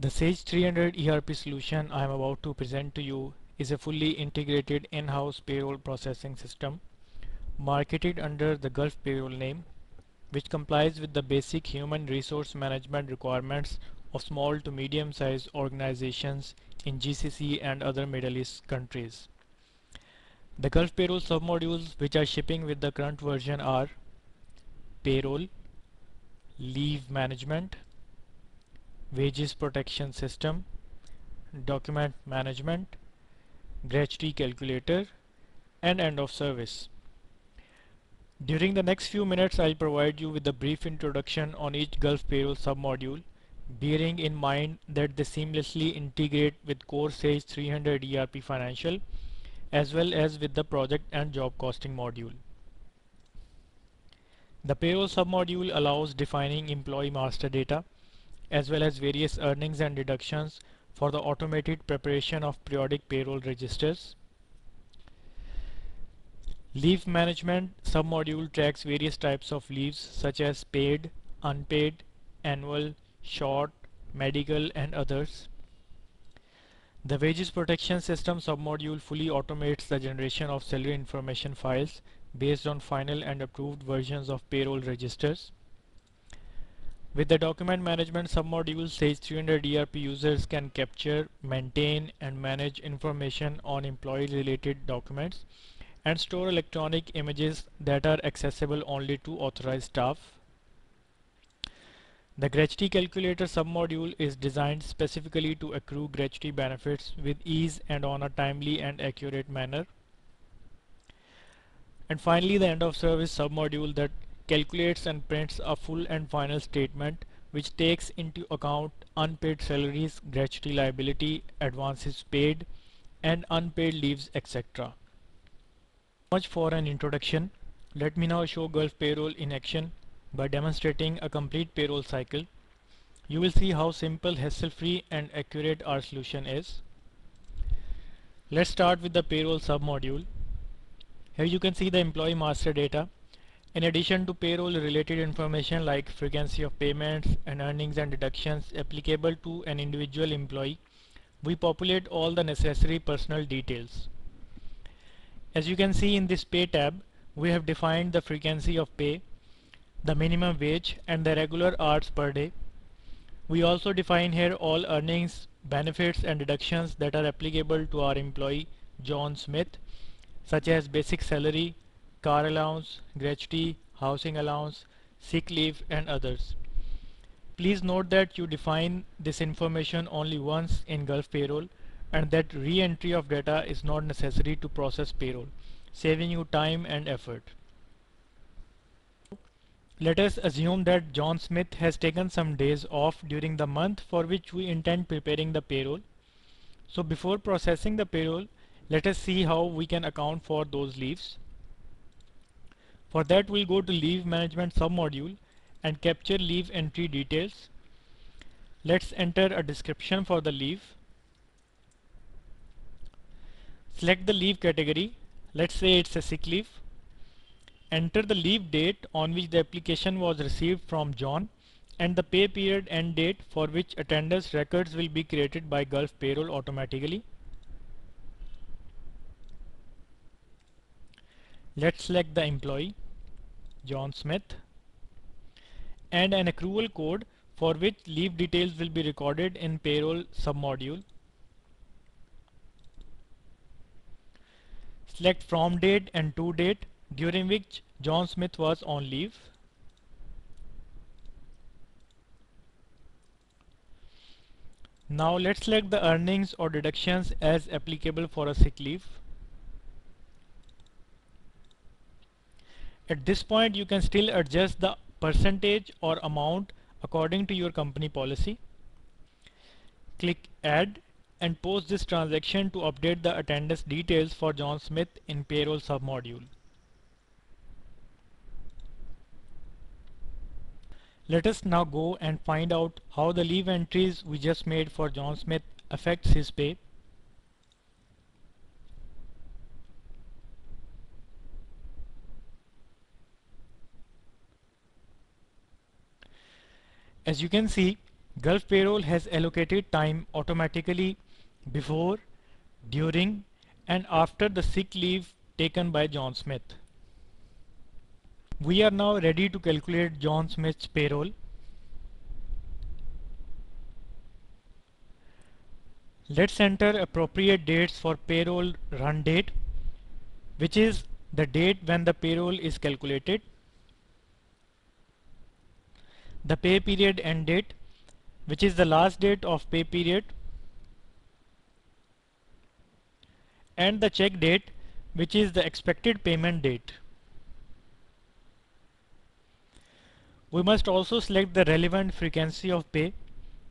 The Sage 300 ERP solution I am about to present to you is a fully integrated in-house payroll processing system marketed under the Gulf Payroll name, which complies with the basic human resource management requirements of small to medium-sized organizations in GCC and other Middle East countries. The Gulf Payroll submodules which are shipping with the current version are Payroll, Leave Management, Wages Protection System, Document Management, Gratuity Calculator, and End of Service. During the next few minutes, I'll provide you with a brief introduction on each Gulf Payroll submodule, bearing in mind that they seamlessly integrate with core Sage 300 ERP Financial, as well as with the project and job costing module. The payroll submodule allows defining employee master data, as well as various earnings and deductions for the automated preparation of periodic payroll registers. Leave management submodule tracks various types of leaves such as paid, unpaid, annual, short, medical, and others. The wages protection system submodule fully automates the generation of salary information files based on final and approved versions of payroll registers. With the document management submodule, Sage 300 ERP users can capture, maintain, and manage information on employee-related documents and store electronic images that are accessible only to authorized staff. The gratuity calculator submodule is designed specifically to accrue gratuity benefits with ease and on a timely and accurate manner. And finally, the end of service submodule that calculates and prints a full and final statement which takes into account unpaid salaries, gratuity liability, advances paid, and unpaid leaves, etc. Much for an introduction. Let me now show Gulf Payroll in action by demonstrating a complete payroll cycle. You will see how simple, hassle-free, and accurate our solution is. Let's start with the payroll submodule. Here you can see the employee master data. In addition to payroll related information like frequency of payments and earnings and deductions applicable to an individual employee, we populate all the necessary personal details. As you can see in this pay tab, we have defined the frequency of pay, the minimum wage, and the regular hours per day. We also define here all earnings, benefits, and deductions that are applicable to our employee John Smith, such as basic salary, car allowance, gratuity, housing allowance, sick leave, and others. Please note that you define this information only once in Gulf Payroll and that re-entry of data is not necessary to process payroll, saving you time and effort. Let us assume that John Smith has taken some days off during the month for which we intend preparing the payroll. So before processing the payroll, let us see how we can account for those leaves. For that, we'll go to Leave Management submodule and capture leave entry details. Let's enter a description for the leave. Select the leave category. Let's say it's a sick leave. Enter the leave date on which the application was received from John and the pay period end date for which attendance records will be created by Gulf Payroll automatically. Let's select the employee, John Smith, and an accrual code for which leave details will be recorded in payroll submodule. Select from date and to date during which John Smith was on leave. Now let's select the earnings or deductions as applicable for a sick leave. At this point, you can still adjust the percentage or amount according to your company policy. Click Add and post this transaction to update the attendance details for John Smith in payroll submodule. Let us now go and find out how the leave entries we just made for John Smith affects his pay. As you can see, Gulf Payroll has allocated time automatically before, during, and after the sick leave taken by John Smith. We are now ready to calculate John Smith's payroll. Let's enter appropriate dates for payroll run date, which is the date when the payroll is calculated, the pay period end date, which is the last date of pay period, and the check date, which is the expected payment date. We must also select the relevant frequency of pay,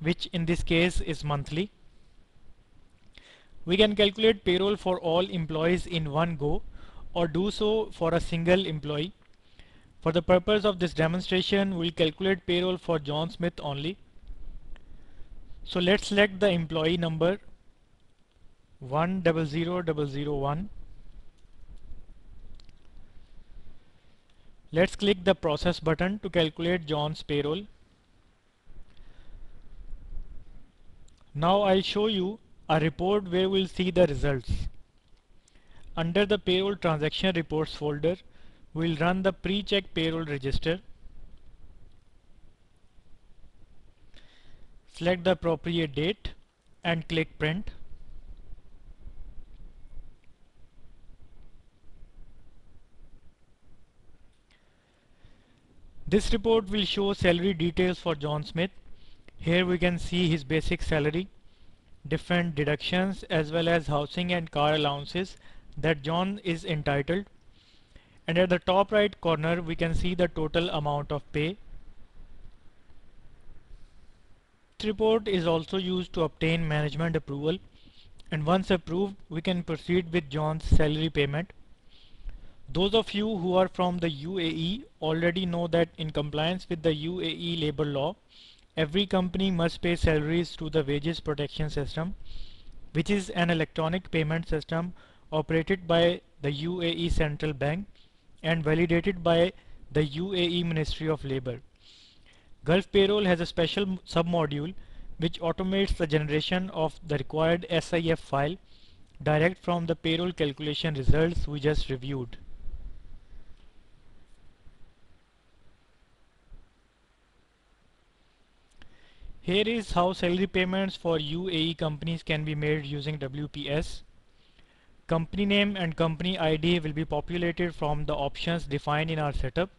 which in this case is monthly. We can calculate payroll for all employees in one go or do so for a single employee. For the purpose of this demonstration, we'll calculate payroll for John Smith only. So let's select the employee number 100001. Let's click the process button to calculate John's payroll. Now I'll show you a report where we'll see the results. Under the payroll transaction reports folder, we'll run the pre-check payroll register. Select the appropriate date and click print. This report will show salary details for John Smith. Here we can see his basic salary, different deductions as well as housing and car allowances that John is entitled. And at the top right corner we can see the total amount of pay. This report is also used to obtain management approval, and once approved we can proceed with John's salary payment. Those of you who are from the UAE already know that in compliance with the UAE labor law, every company must pay salaries to the wages protection system, which is an electronic payment system operated by the UAE Central Bank and validated by the UAE Ministry of Labor. Gulf Payroll has a special submodule which automates the generation of the required SIF file direct from the payroll calculation results we just reviewed. Here is how salary payments for UAE companies can be made using WPS. Company name and company ID will be populated from the options defined in our setup,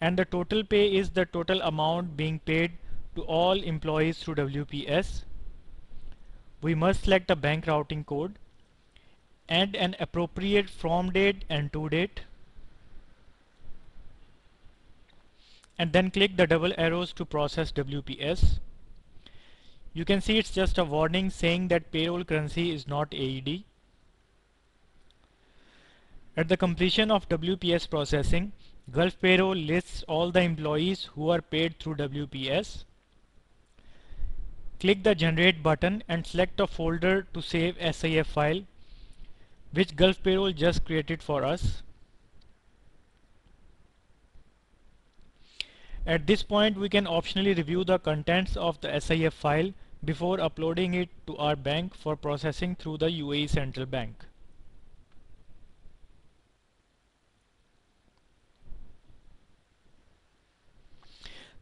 and the total pay is the total amount being paid to all employees through WPS. We must select a bank routing code and an appropriate from date and to date, and then click the double arrows to process WPS. You can see it's just a warning saying that payroll currency is not AED. At the completion of WPS processing, Gulf Payroll lists all the employees who are paid through WPS. Click the Generate button and select a folder to save SIF file, which Gulf Payroll just created for us. At this point, we can optionally review the contents of the SIF file before uploading it to our bank for processing through the UAE Central Bank.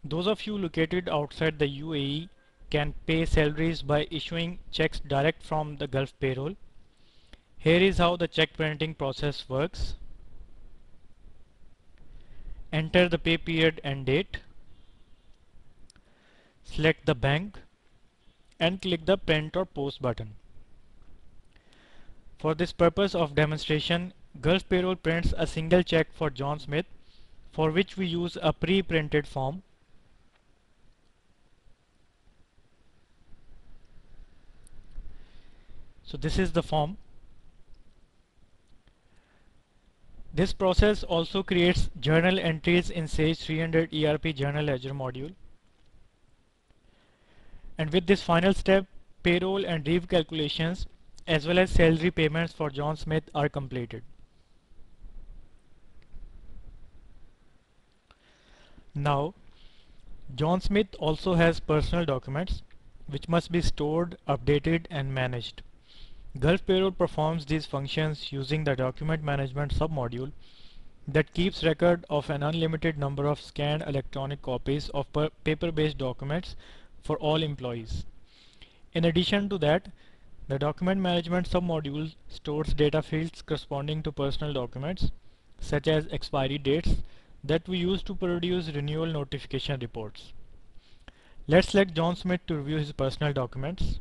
Those of you located outside the UAE can pay salaries by issuing checks direct from the Gulf Payroll. Here is how the check printing process works. Enter the pay period and date. Select the bank and click the print or post button. For this purpose of demonstration, Gulf Payroll prints a single check for John Smith, for which we use a pre-printed form. So this is the form. This process also creates journal entries in Sage 300 ERP Journal Ledger module. And with this final step, payroll and leave calculations as well as salary payments for John Smith are completed. Now, John Smith also has personal documents which must be stored, updated and managed. Gulf Payroll performs these functions using the document management submodule that keeps record of an unlimited number of scanned electronic copies of paper-based documents for all employees. In addition to that, the document management submodule stores data fields corresponding to personal documents, such as expiry dates, that we use to produce renewal notification reports. Let's select John Smith to review his personal documents.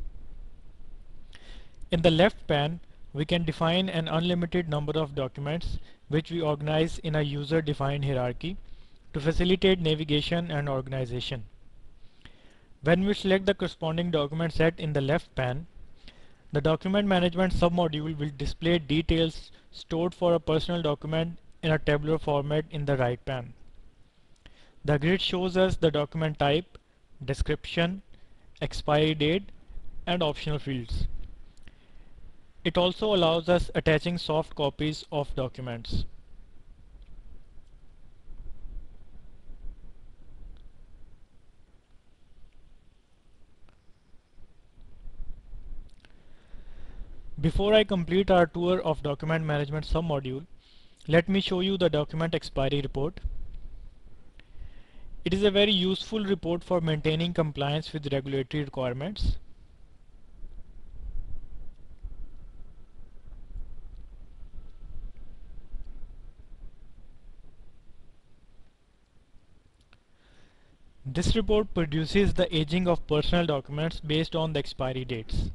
In the left pane, we can define an unlimited number of documents which we organize in a user-defined hierarchy to facilitate navigation and organization. When we select the corresponding document set in the left pane, the document management submodule will display details stored for a personal document in a tabular format in the right pane. The grid shows us the document type, description, expiry date, and optional fields. It also allows us attaching soft copies of documents. Before I complete our tour of document management submodule, let me show you the document expiry report. It is a very useful report for maintaining compliance with regulatory requirements. This report produces the aging of personal documents based on the expiry dates.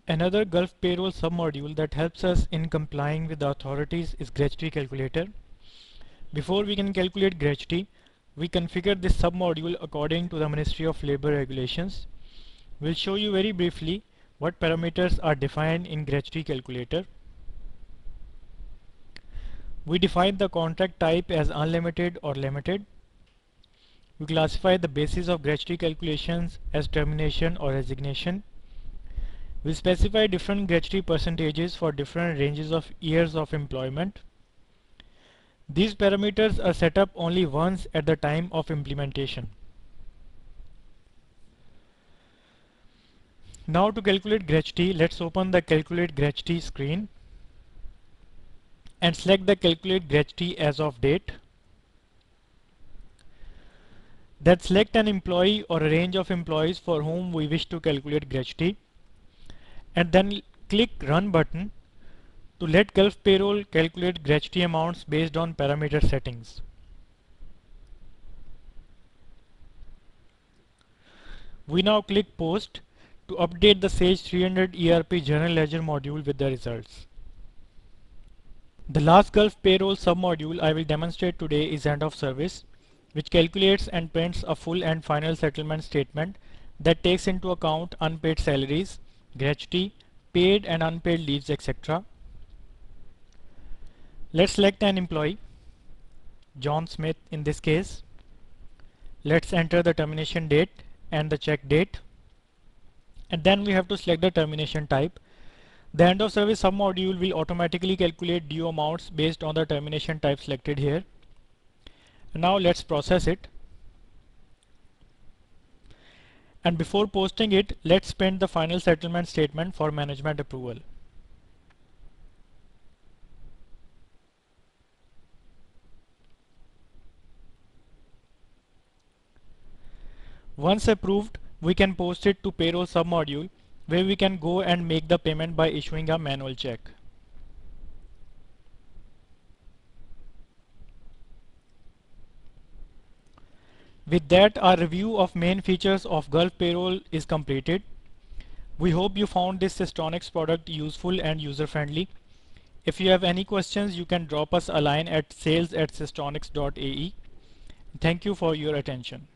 Another Gulf Payroll submodule that helps us in complying with the authorities is gratuity calculator. Before we can calculate gratuity, we configure this submodule according to the Ministry of Labor regulations. We'll show you very briefly what parameters are defined in gratuity calculator. We define the contract type as unlimited or limited. We classify the basis of gratuity calculations as termination or resignation. We specify different gratuity percentages for different ranges of years of employment. These parameters are set up only once at the time of implementation. Now to calculate gratuity, let's open the Calculate Gratuity screen and select the Calculate Gratuity as of date. Then select an employee or a range of employees for whom we wish to calculate gratuity, and then click Run button to let Gulf Payroll calculate gratuity amounts based on parameter settings. We now click Post to update the Sage 300 ERP General Ledger module with the results. The last Gulf Payroll submodule I will demonstrate today is End of Service, which calculates and prints a full and final settlement statement that takes into account unpaid salaries, gratuity, paid and unpaid leaves, etc. Let's select an employee, John Smith in this case. Let's enter the termination date and the check date, and then we have to select the termination type. The End of Service submodule will automatically calculate due amounts based on the termination type selected here. And now let's process it. And before posting it, let's print the final settlement statement for management approval. Once approved, we can post it to Payroll submodule, where we can go and make the payment by issuing a manual check. With that, our review of main features of Gulf Payroll is completed. We hope you found this Systonics product useful and user-friendly. If you have any questions, you can drop us a line at sales@systonics.ae. Thank you for your attention.